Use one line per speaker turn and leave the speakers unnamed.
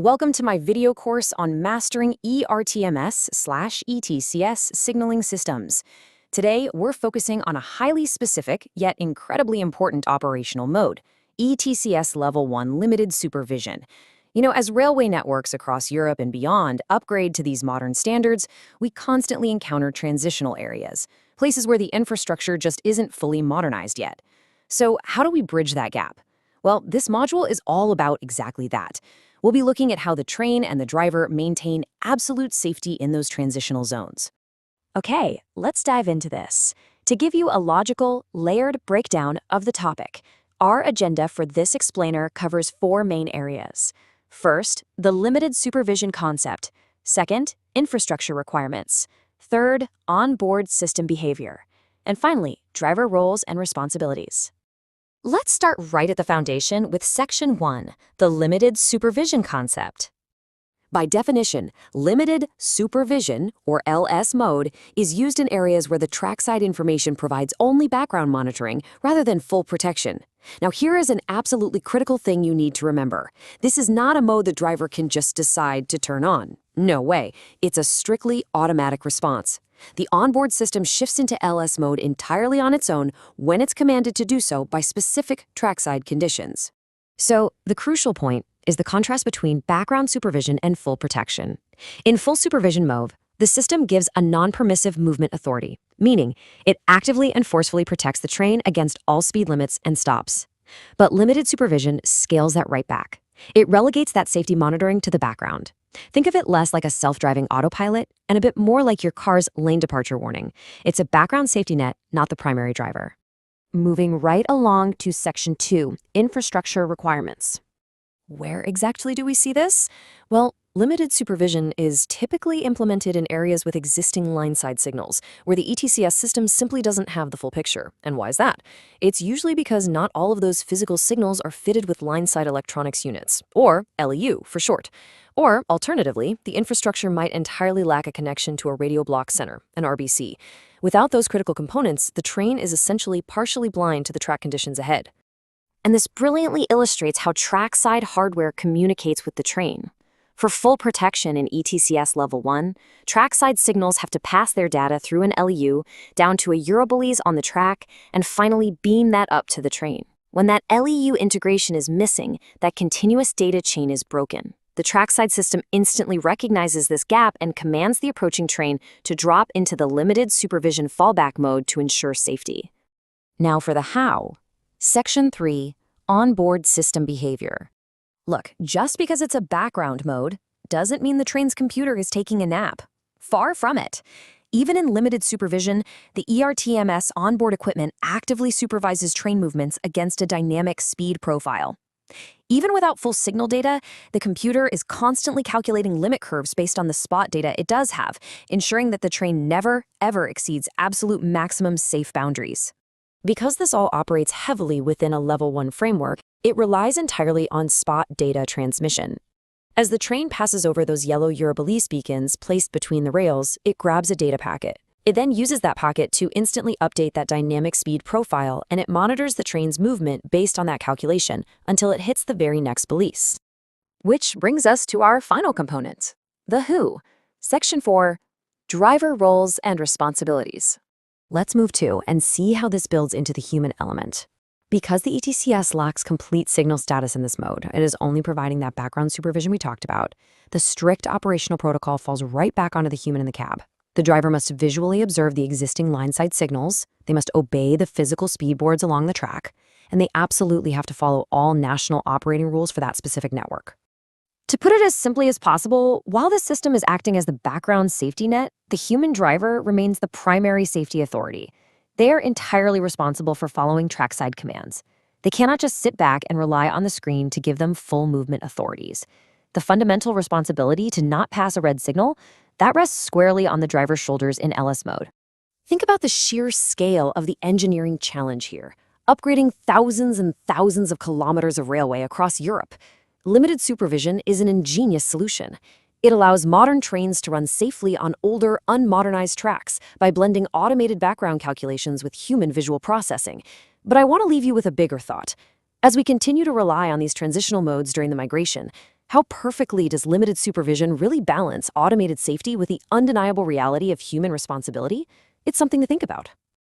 Welcome to my video course on mastering ERTMS/ETCS signaling systems. Today, we're focusing on a highly specific yet incredibly important operational mode, ETCS Level 1 Limited Supervision. As railway networks across Europe and beyond upgrade to these modern standards, we constantly encounter transitional areas, places where the infrastructure just isn't fully modernized yet. So, how do we bridge that gap? Well, this module is all about exactly that. We'll be looking at how the train and the driver maintain absolute safety in those transitional zones.
Okay, let's dive into this. To give you a logical, layered breakdown of the topic, our agenda for this explainer covers 4 main areas. First, the limited supervision concept. Second, infrastructure requirements. Third, onboard system behavior. And finally, driver roles and responsibilities. Let's start right at the foundation with Section 1, the limited supervision concept.
By definition, limited supervision, or LS mode, is used in areas where the trackside information provides only background monitoring rather than full protection. Now, here is an absolutely critical thing you need to remember. This is not a mode the driver can just decide to turn on. No way. It's a strictly automatic response. The onboard system shifts into LS mode entirely on its own when it's commanded to do so by specific trackside conditions.
So, the crucial point is the contrast between background supervision and full protection. In full supervision mode, the system gives a non-permissive movement authority, meaning it actively and forcefully protects the train against all speed limits and stops. But limited supervision scales that right back. It relegates that safety monitoring to the background. Think of it less like a self-driving autopilot and a bit more like your car's lane departure warning. It's a background safety net, not the primary driver. Moving right along to Section 2, infrastructure requirements. Where exactly do we see this? Well, limited supervision is typically implemented in areas with existing lineside signals, where the ETCS system simply doesn't have the full picture. And why is that? It's usually because not all of those physical signals are fitted with Lineside Electronic Units, or LEU for short. Or, alternatively, the infrastructure might entirely lack a connection to a radio block center, an RBC. Without those critical components, the train is essentially partially blind to the track conditions ahead. And this brilliantly illustrates how trackside hardware communicates with the train. For full protection in ETCS Level 1, trackside signals have to pass their data through an LEU down to a Eurobalise on the track and finally beam that up to the train. When that LEU integration is missing, that continuous data chain is broken. The trackside system instantly recognizes this gap and commands the approaching train to drop into the limited supervision fallback mode to ensure safety. Now for the how. Section 3, onboard system behavior. Look, just because it's a background mode doesn't mean the train's computer is taking a nap. Far from it. Even in limited supervision, the ERTMS onboard equipment actively supervises train movements against a dynamic speed profile. Even without full signal data, the computer is constantly calculating limit curves based on the spot data it does have, ensuring that the train never, ever exceeds absolute maximum safe boundaries. Because this all operates heavily within a Level 1 framework, it relies entirely on spot data transmission. As the train passes over those yellow Eurobalise beacons placed between the rails, it grabs a data packet. It then uses that packet to instantly update that dynamic speed profile, and it monitors the train's movement based on that calculation until it hits the very next balise. Which brings us to our final component, the who. Section 4, driver roles and responsibilities. Let's move to and see how this builds into the human element. Because the ETCS lacks complete signal status in this mode, it is only providing that background supervision we talked about, the strict operational protocol falls right back onto the human in the cab. The driver must visually observe the existing line-side signals, they must obey the physical speed boards along the track, and they absolutely have to follow all national operating rules for that specific network. To put it as simply as possible, while the system is acting as the background safety net, the human driver remains the primary safety authority. They are entirely responsible for following trackside commands. They cannot just sit back and rely on the screen to give them full movement authorities. The fundamental responsibility to not pass a red signal, that rests squarely on the driver's shoulders in LS mode. Think about the sheer scale of the engineering challenge here, upgrading thousands and thousands of kilometers of railway across Europe. Limited supervision is an ingenious solution. It allows modern trains to run safely on older, unmodernized tracks by blending automated background calculations with human visual processing. But I want to leave you with a bigger thought. As we continue to rely on these transitional modes during the migration,
How perfectly does limited supervision really balance automated safety with the undeniable reality of human responsibility? It's something to think about.